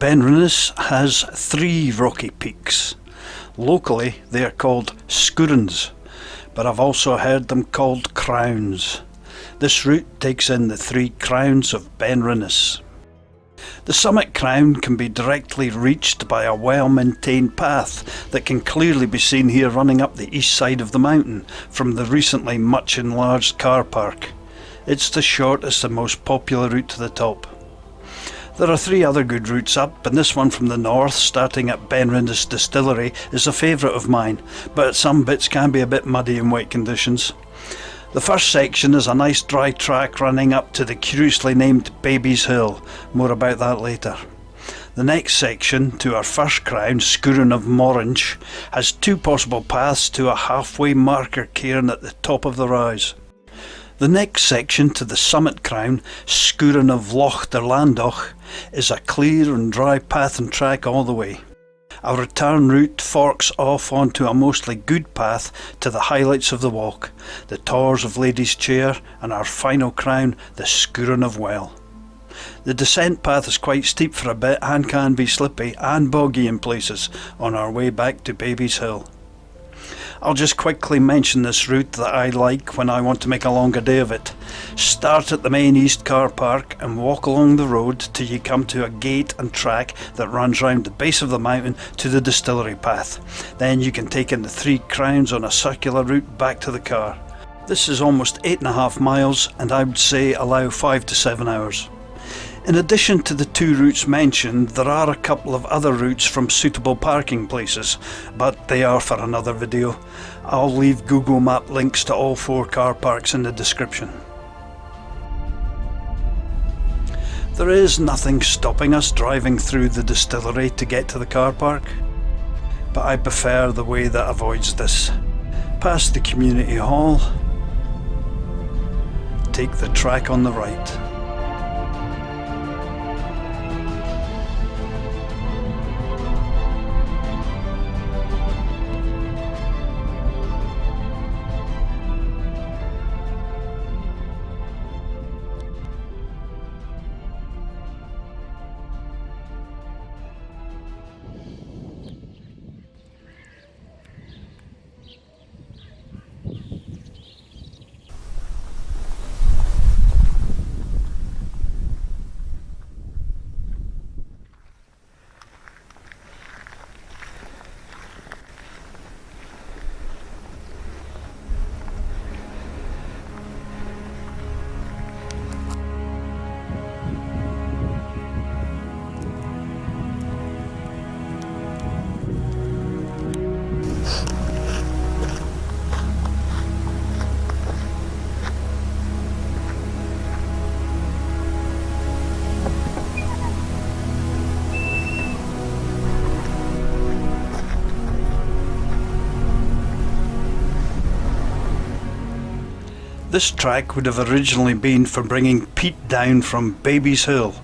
Ben Rinnes has 3 rocky peaks. Locally they are called scoorins, but I've also heard them called crowns. This route takes in the 3 crowns of Ben Rinnes. The summit crown can be directly reached by a well-maintained path that can clearly be seen here running up the east side of the mountain from the recently much enlarged Carpark. It's the shortest and most popular route to the top. There are 3 other good routes up, and this one from the north, starting at Ben Rinnes Distillery, is a favourite of mine, but some bits can be a bit muddy in wet conditions. The first section is a nice dry track running up to the curiously named Babbie's Hill, more about that later. The next section, to our first crown, Scourin of Morayshire, has 2 possible paths to a halfway marker cairn at the top of the rise. The next section to the summit crown, Scourin of Loch der Landoch, is a clear and dry path and track all the way. Our return route forks off onto a mostly good path to the highlights of the walk, the Towers of Lady's Chair, and our final crown, the Scourin of Well. The descent path is quite steep for a bit and can be slippy and boggy in places on our way back to Babbie's Hill. I'll just quickly mention this route that I like when I want to make a longer day of it. Start at the main east car park and walk along the road till you come to a gate and track that runs round the base of the mountain to the distillery path. Then you can take in the 3 crowns on a circular route back to the car. This is almost 8.5 miles and I would say allow 5 to 7 hours. In addition to the 2 routes mentioned, there are a couple of other routes from suitable parking places, but they are for another video. I'll leave Google Map links to all 4 car parks in the description. There is nothing stopping us driving through the distillery to get to the car park, but I prefer the way that avoids this. Past the community hall, take the track on the right. This track would have originally been for bringing peat down from Babbie's Hill.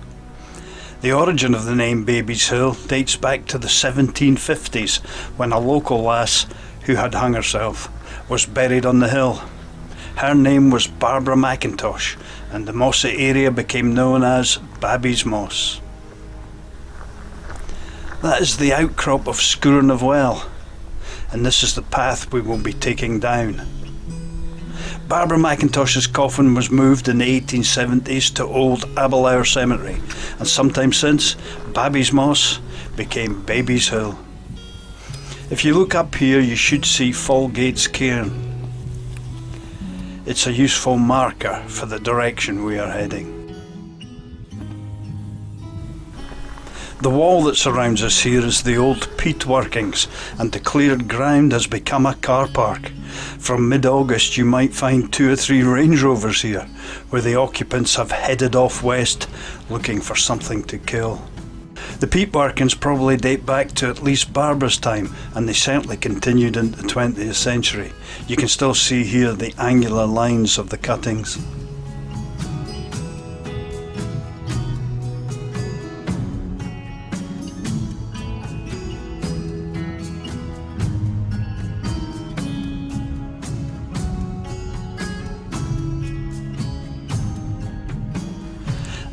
The origin of the name Babbie's Hill dates back to the 1750s when a local lass who had hung herself was buried on the hill. Her name was Barbara McIntosh and the mossy area became known as Babbie's Moss. That is the outcrop of Scourin of Well, and this is the path we will be taking down. Barbara McIntosh's coffin was moved in the 1870s to old Aberlour cemetery, and sometime since, Babbie's Moss became Babbie's Hill. If you look up here you should see Falgate's cairn. It's a useful marker for the direction we are heading. The wall that surrounds us here is the old peat workings, and the cleared ground has become a car park. From mid-August you might find 2 or 3 Range Rovers here, where the occupants have headed off west looking for something to kill. The peat workings probably date back to at least Barbara's time, and they certainly continued into the 20th century. You can still see here the angular lines of the cuttings.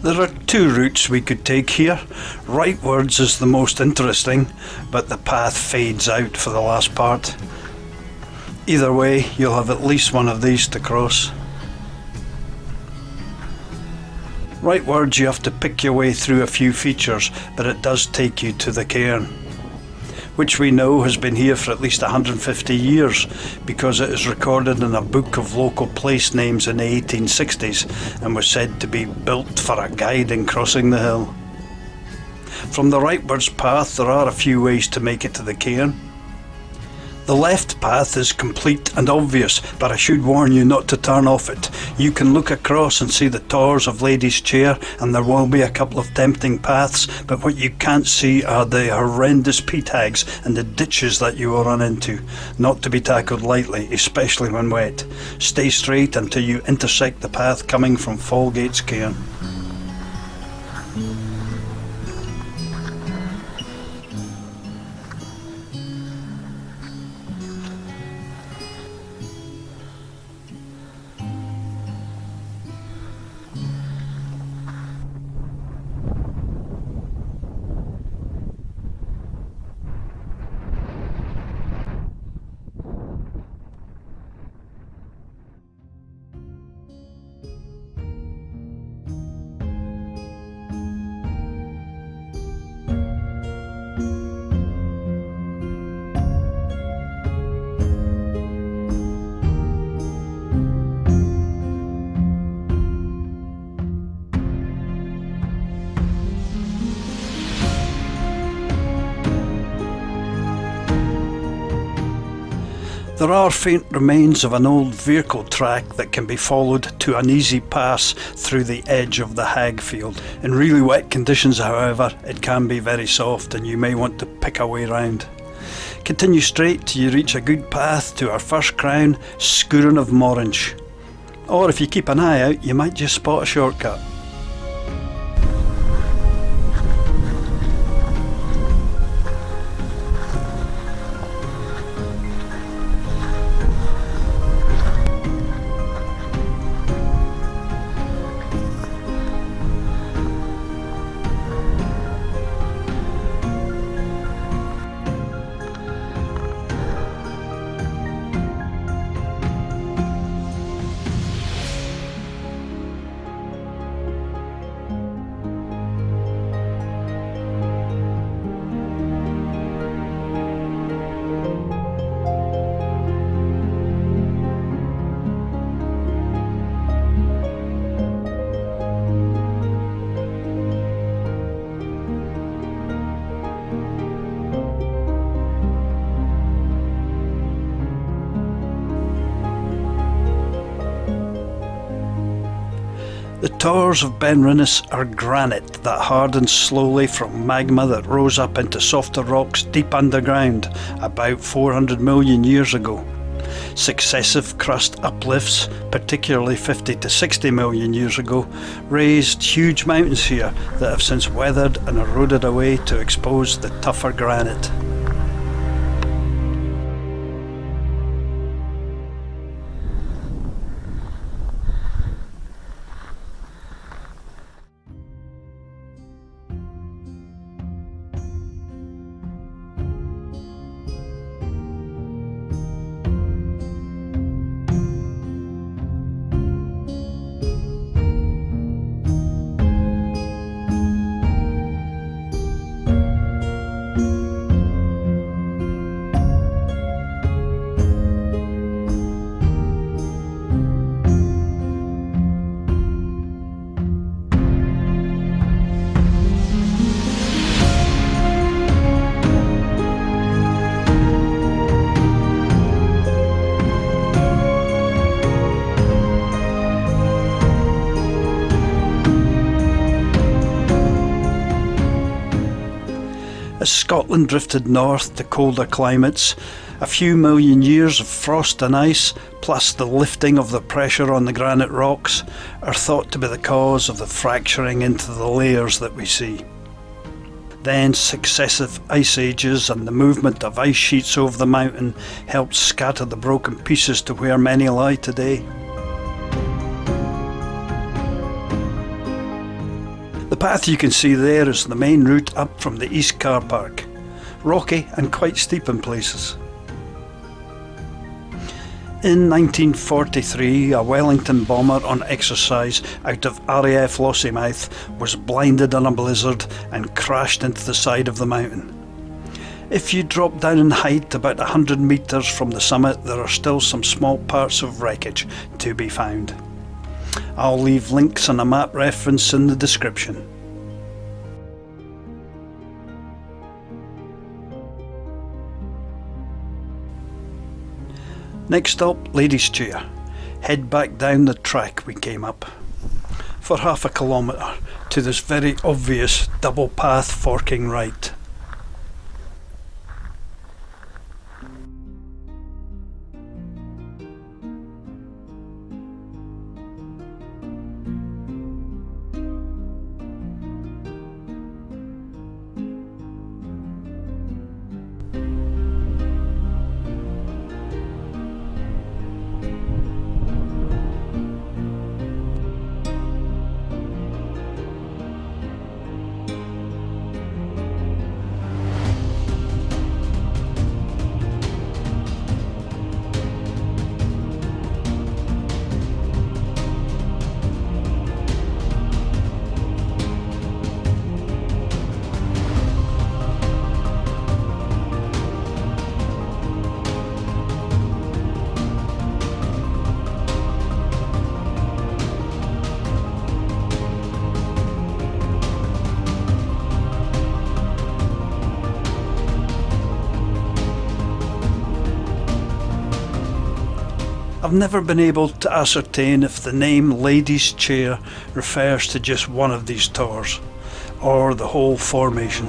There are two routes we could take here. Rightwards is the most interesting, but the path fades out for the last part. Either way, you'll have at least one of these to cross. Rightwards you have to pick your way through a few features, but it does take you to the cairn, which we know has been here for at least 150 years because it is recorded in a book of local place names in the 1860s and was said to be built for a guide in crossing the hill. From the rightwards path there are a few ways to make it to the cairn. The left path is complete and obvious, but I should warn you not to turn off it. You can look across and see the towers of Lady's Chair, and there will be a couple of tempting paths, but what you can't see are the horrendous peat hags and the ditches that you will run into. Not to be tackled lightly, especially when wet. Stay straight until you intersect the path coming from Fallgate's cairn. There are faint remains of an old vehicle track that can be followed to an easy pass through the edge of the Hagfield. In really wet conditions, however, it can be very soft and you may want to pick a way round. Continue straight till you reach a good path to our first crown, Scurin of Morayshire. Or if you keep an eye out, you might just spot a shortcut. The towers of Ben Rinnes are granite that hardened slowly from magma that rose up into softer rocks deep underground about 400 million years ago. Successive crust uplifts, particularly 50 to 60 million years ago, raised huge mountains here that have since weathered and eroded away to expose the tougher granite. As Scotland drifted north to colder climates, a few million years of frost and ice, plus the lifting of the pressure on the granite rocks, are thought to be the cause of the fracturing into the layers that we see. Then successive ice ages and the movement of ice sheets over the mountain helped scatter the broken pieces to where many lie today. The path you can see there is the main route up from the East Carpark, rocky and quite steep in places. In 1943, a Wellington bomber on exercise out of RAF Lossiemouth was blinded in a blizzard and crashed into the side of the mountain. If you drop down in height about 100 metres from the summit, there are still some small parts of wreckage to be found. I'll leave links and a map reference in the description. Next up, ladies' chair. Head back down the track we came up for half a kilometre to this very obvious double path forking right. I've never been able to ascertain if the name Ladies' Chair refers to just one of these towers, or the whole formation.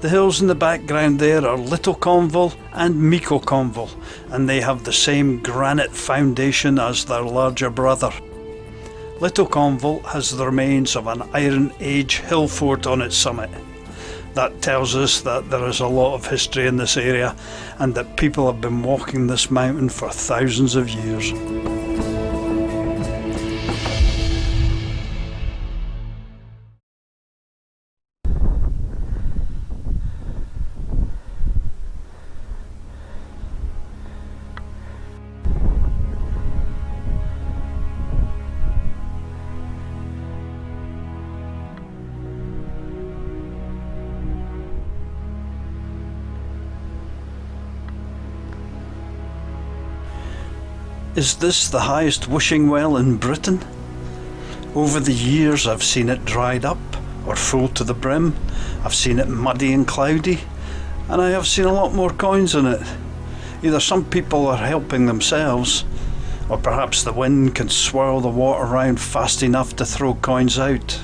The hills in the background there are Little Conville and Mico Conville, and they have the same granite foundation as their larger brother. Little Conville has the remains of an Iron Age hill fort on its summit. That tells us that there is a lot of history in this area and that people have been walking this mountain for thousands of years. Is this the highest wishing well in Britain? Over the years I've seen it dried up or full to the brim, I've seen it muddy and cloudy, and I have seen a lot more coins in it. Either some people are helping themselves, or perhaps the wind can swirl the water around fast enough to throw coins out.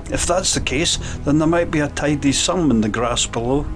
If that's the case, then there might be a tidy some in the grass below.